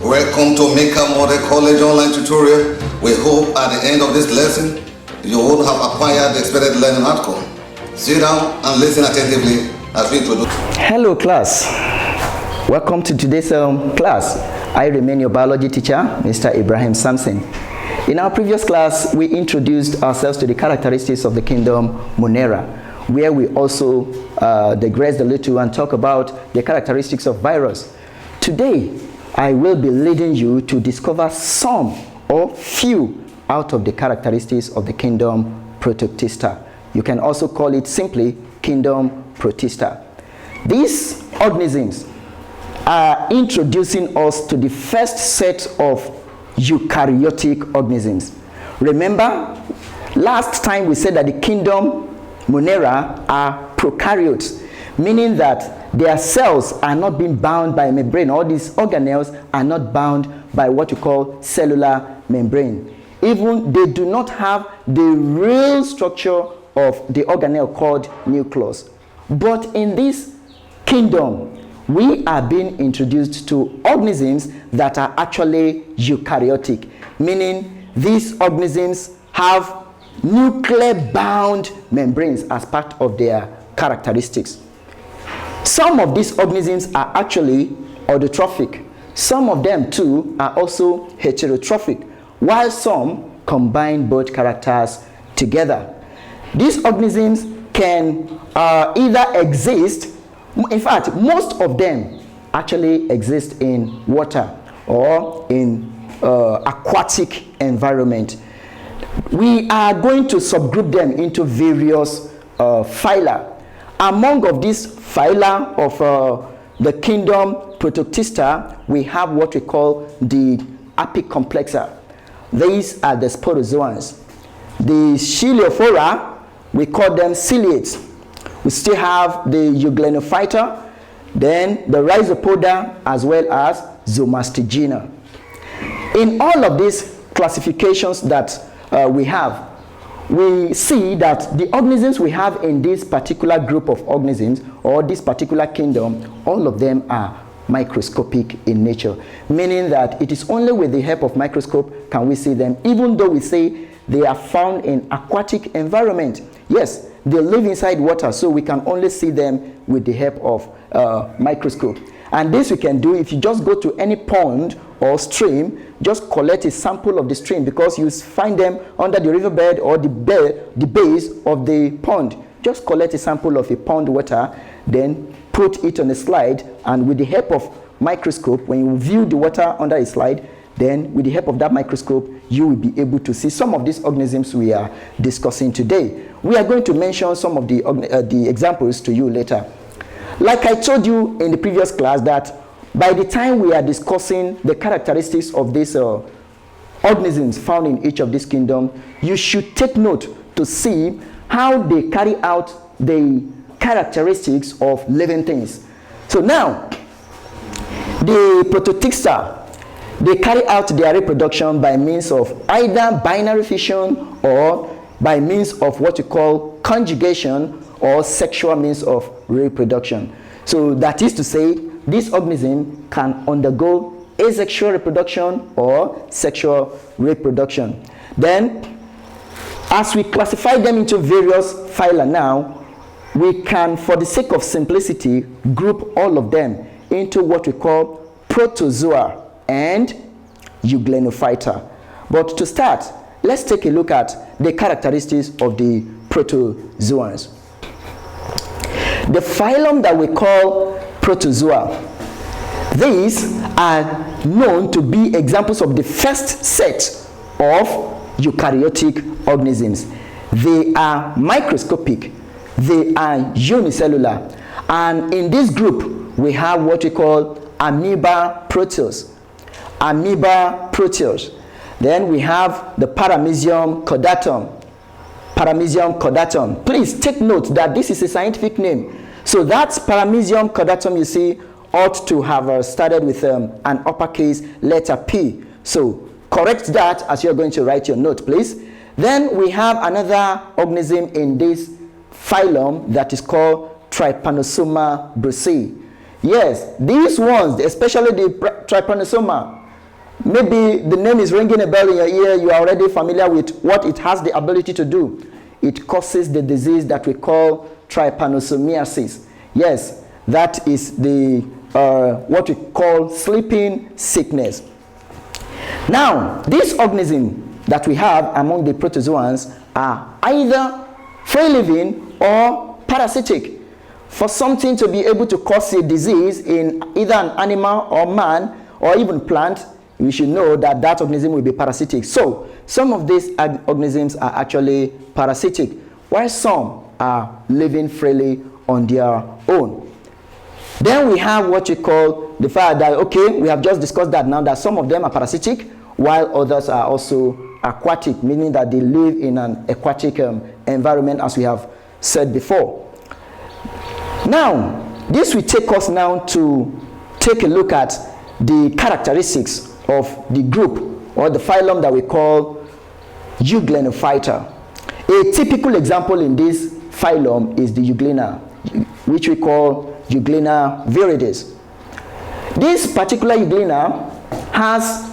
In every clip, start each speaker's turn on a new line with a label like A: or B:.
A: Welcome to Mikab Model College online tutorial. We hope at the end of this lesson, you will have acquired the expected learning outcome. Sit down and listen attentively as we introduce.
B: Hello class. Welcome to today's class. I remain your biology teacher, Mr. Ibrahim Samson. In our previous class, we introduced ourselves to the characteristics of the kingdom Monera, where we also digressed a little and talk about the characteristics of virus. Today, I will be leading you to discover some or few out of the characteristics of the kingdom Protista. You can also call it simply kingdom Protista. These organisms are introducing us to the first set of eukaryotic organisms. Remember, last time we said that the kingdom Monera are prokaryotes, meaning that their cells are not being bound by a membrane. All these organelles are not bound by what you call cellular membrane. Even they do not have the real structure of the organelle called nucleus. But in this kingdom, we are being introduced to organisms that are actually eukaryotic, meaning these organisms have nuclear-bound membranes as part of their characteristics. Some of these organisms are actually autotrophic. Some of them too are also heterotrophic, while some combine both characters together. These organisms can either exist, in fact, most of them actually exist in water or in aquatic environment. We are going to subgroup them into various phyla. Among of these phyla of the kingdom Protista, we have what we call the Apicomplexa. These are the sporozoans. The Ciliophora, we call them ciliates. We still have the Euglenophyta, then the Rhizopoda, as well as zoomastigina. In all of these classifications that we have, we see that the organisms we have in this particular group of organisms or this particular kingdom, all of them are microscopic in nature, meaning that it is only with the help of microscope can we see them, even though we say they are found in aquatic environment. Yes, they live inside water, so we can only see them with the help of microscope. And this we can do if you just go to any pond or stream, just collect a sample of the stream, because you find them under the riverbed or the base of the pond. Just collect a sample of a pond water, then put it on a slide, and with the help of microscope, when you view the water under a slide, then with the help of that microscope, you will be able to see some of these organisms we are discussing today. We are going to mention some of the examples to you later. Like I told you in the previous class, that by the time we are discussing the characteristics of these organisms found in each of these kingdoms, you should take note to see how they carry out the characteristics of living things. So now, the Protista, they carry out their reproduction by means of either binary fission or by means of what you call conjugation or sexual means of reproduction. So that is to say, this organism can undergo asexual reproduction or sexual reproduction. Then, as we classify them into various phyla now, we can, for the sake of simplicity, group all of them into what we call Protozoa and Euglenophyta. But to start, let's take a look at the characteristics of the protozoans. The phylum that we call Protozoa, these are known to be examples of the first set of eukaryotic organisms. They are microscopic, they are unicellular, and in this group we have what we call Amoeba proteus. Amoeba proteus. Then we have the paramecium caudatum. Paramecium caudatum. Please take note that this is a scientific name. So that's paramecium caudatum, you see, ought to have started with an uppercase letter P. So correct that as you're going to write your note, please. Then we have another organism in this phylum that is called Trypanosoma brucei. Yes, these ones, especially the Trypanosoma, maybe the name is ringing a bell in your ear. You are already familiar with what it has the ability to do. It causes the disease that we call trypanosomiasis. Yes, that is the what we call sleeping sickness. Now, these organisms that we have among the protozoans are either free-living or parasitic. For something to be able to cause a disease in either an animal or man or even plant, we should know that that organism will be parasitic. So, some of these organisms are actually parasitic, while some are living freely on their own. Then we have what you call the fact that, okay, we have just discussed that now, that some of them are parasitic, while others are also aquatic, meaning that they live in an aquatic environment, as we have said before. Now, this will take us now to take a look at the characteristics of the group or the phylum that we call Euglenophyta. A typical example in this phylum is the Euglena, which we call Euglena viridis. This particular Euglena has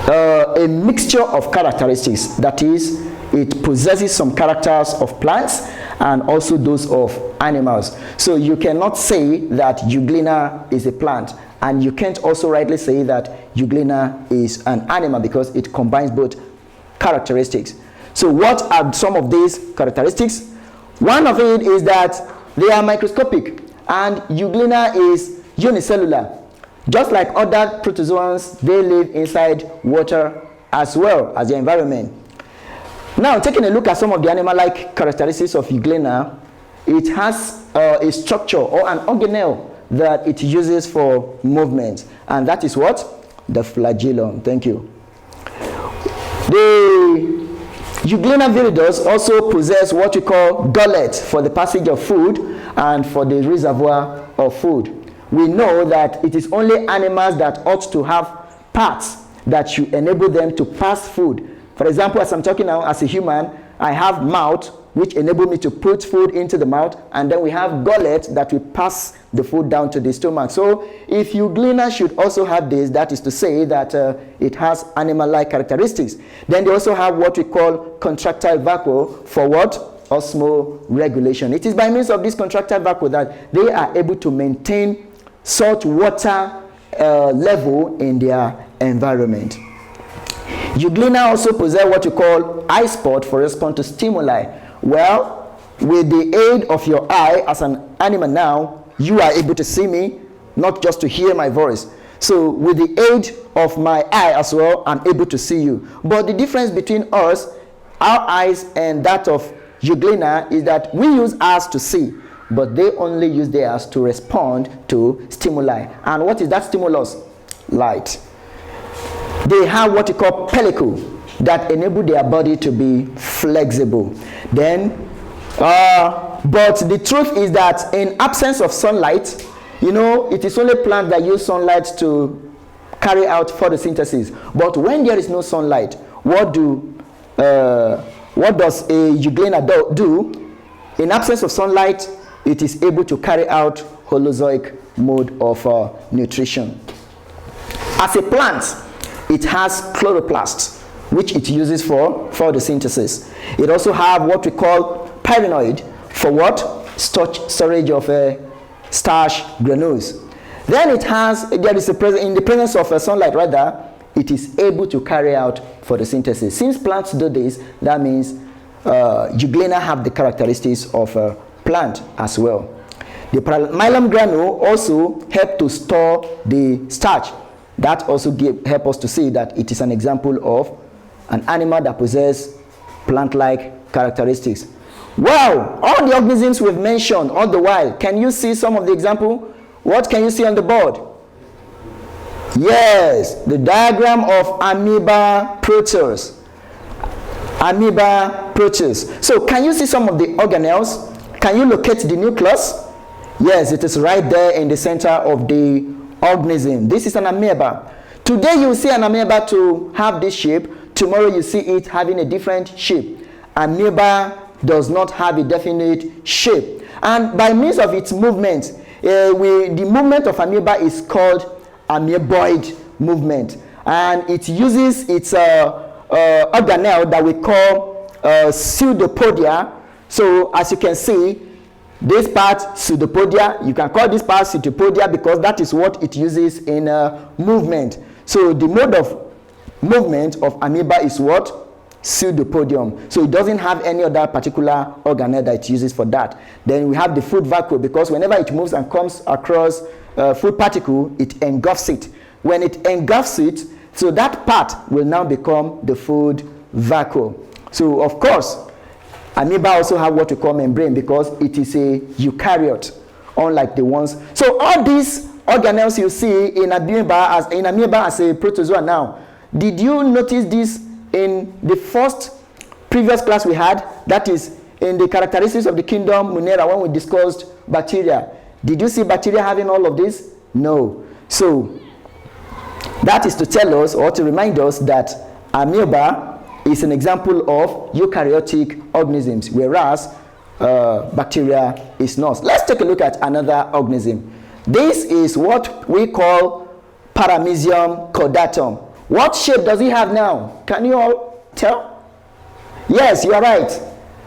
B: a mixture of characteristics. That is, it possesses some characters of plants and also those of animals. So you cannot say that Euglena is a plant, and you can't also rightly say that Euglena is an animal, because it combines both characteristics. So what are some of these characteristics? One of it is that they are microscopic, and Euglena is unicellular. Just like other protozoans, they live inside water as well as the environment. Now, taking a look at some of the animal-like characteristics of Euglena, it has a structure or an organelle that it uses for movement, and that is what? The flagellum. Thank you. The Euglena viridis also possess what we call gullet for the passage of food and for the reservoir of food. We know that it is only animals that ought to have parts that should enable them to pass food. For example, as I'm talking now as a human, I have mouth, which enable me to put food into the mouth, and then we have gullet that will pass the food down to the stomach. So if Euglena should also have this, that is to say that it has animal-like characteristics. Then they also have what we call contractile vacuole for what? Osmoregulation. It is by means of this contractile vacuole that they are able to maintain salt water level in their environment. Euglena also possess what we call eye spot for response to stimuli. Well, with the aid of your eye as an animal now, you are able to see me, not just to hear my voice. So with the aid of my eye as well, I'm able to see you. But the difference between us, our eyes, and that of Euglena is that we use ours to see, but they only use theirs to respond to stimuli. And what is that stimulus? Light. They have what we call pellicle that enable their body to be flexible. Then, but the truth is that in absence of sunlight, you know, it is only plants that use sunlight to carry out photosynthesis. But when there is no sunlight, what does a Euglena do? In absence of sunlight, it is able to carry out holozoic mode of nutrition. As a plant, it has chloroplasts, which it uses for photosynthesis. It also has what we call pyrenoid for what? Storage of starch granules. Then it has, in the presence of sunlight rather, it is able to carry out photosynthesis. Since plants do this, that means Euglena have the characteristics of a plant as well. The paramecium granule also help to store the starch. That also help us to see that it is an example of an animal that possesses plant-like characteristics. Wow! All the organisms we've mentioned all the while. Can you see some of the example? What can you see on the board? Yes, the diagram of Amoeba proteus. Amoeba proteus. So can you see some of the organelles? Can you locate the nucleus? Yes, it is right there in the center of the organism. This is an amoeba. Today you see an amoeba to have this shape. Tomorrow you see it having a different shape. Amoeba does not have a definite shape. And by means of its movement, the movement of amoeba is called amoeboid movement. and it uses its organelle that we call pseudopodia. So as you can see, this part pseudopodia, you can call this part pseudopodia because that is what it uses in movement. So the mode of movement of amoeba is what? Pseudopodium. So it doesn't have any other particular organelle that it uses for that. Then we have the food vacuole, because whenever it moves and comes across food particle, it engulfs it. When it engulfs it, so that part will now become the food vacuole. So of course, amoeba also have what we call membrane because it is a eukaryote, unlike the ones. So all these organelles you see in amoeba as a protozoa now, did you notice this in the first previous class we had? That is in the characteristics of the kingdom Munera, when we discussed bacteria. Did you see bacteria having all of this? No. So that is to tell us or to remind us that amoeba is an example of eukaryotic organisms, whereas bacteria is not. Let's take a look at another organism. This is what we call paramecium caudatum. What shape does it have now? Can you all tell? Yes, you are right.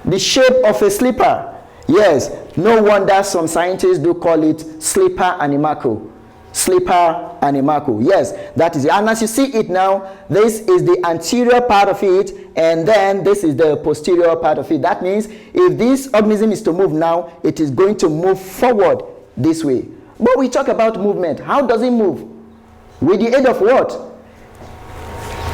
B: The shape of a slipper. Yes, no wonder some scientists do call it slipper animaco. Slipper animaco. Yes, that is it. And as you see it now, this is the anterior part of it, and then this is the posterior part of it. That means if this organism is to move now, it is going to move forward this way. But we talk about movement. How does it move? With the aid of what?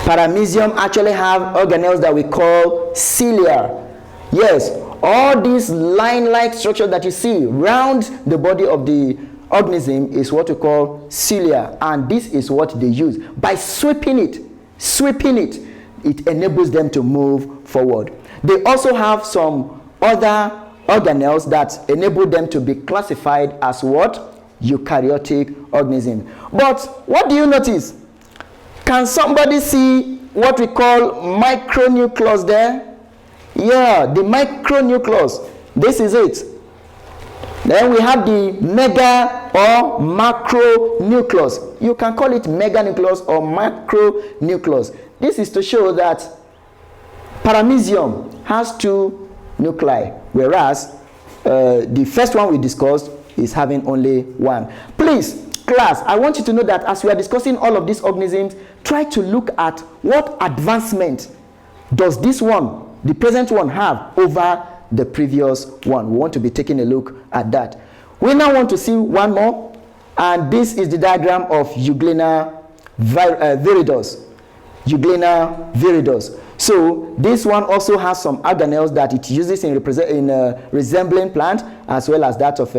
B: Paramecium actually have organelles that we call cilia. Yes, all these line-like structure that you see around the body of the organism is what we call cilia, and this is what they use. By sweeping it, it enables them to move forward. They also have some other organelles that enable them to be classified as what? Eukaryotic organism. But what do you notice? Can somebody see what we call micronucleus there? Yeah, the micronucleus. This is it. Then we have the mega or macronucleus. You can call it meganucleus or macronucleus. This is to show that paramecium has 2 nuclei, whereas the first one we discussed is having only 1. Please, class, I want you to know that as we are discussing all of these organisms, try to look at what advancement does this one, the present one, have over the previous one. We want to be taking a look at that. We now want to see one more, and this is the diagram of Euglena viridis. Euglena viridis. So this one also has some organelles that it uses in resembling plant as well as that of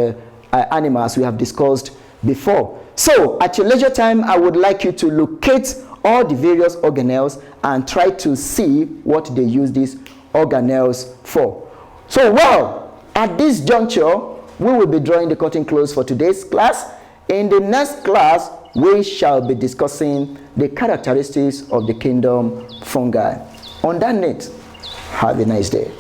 B: animal, as we have discussed before. So at your leisure time, I would like you to locate all the various organelles and try to see what they use these organelles for. So, well, at this juncture, we will be drawing the curtain close for today's class. In the next class, we shall be discussing the characteristics of the kingdom fungi. On that note, have a nice day.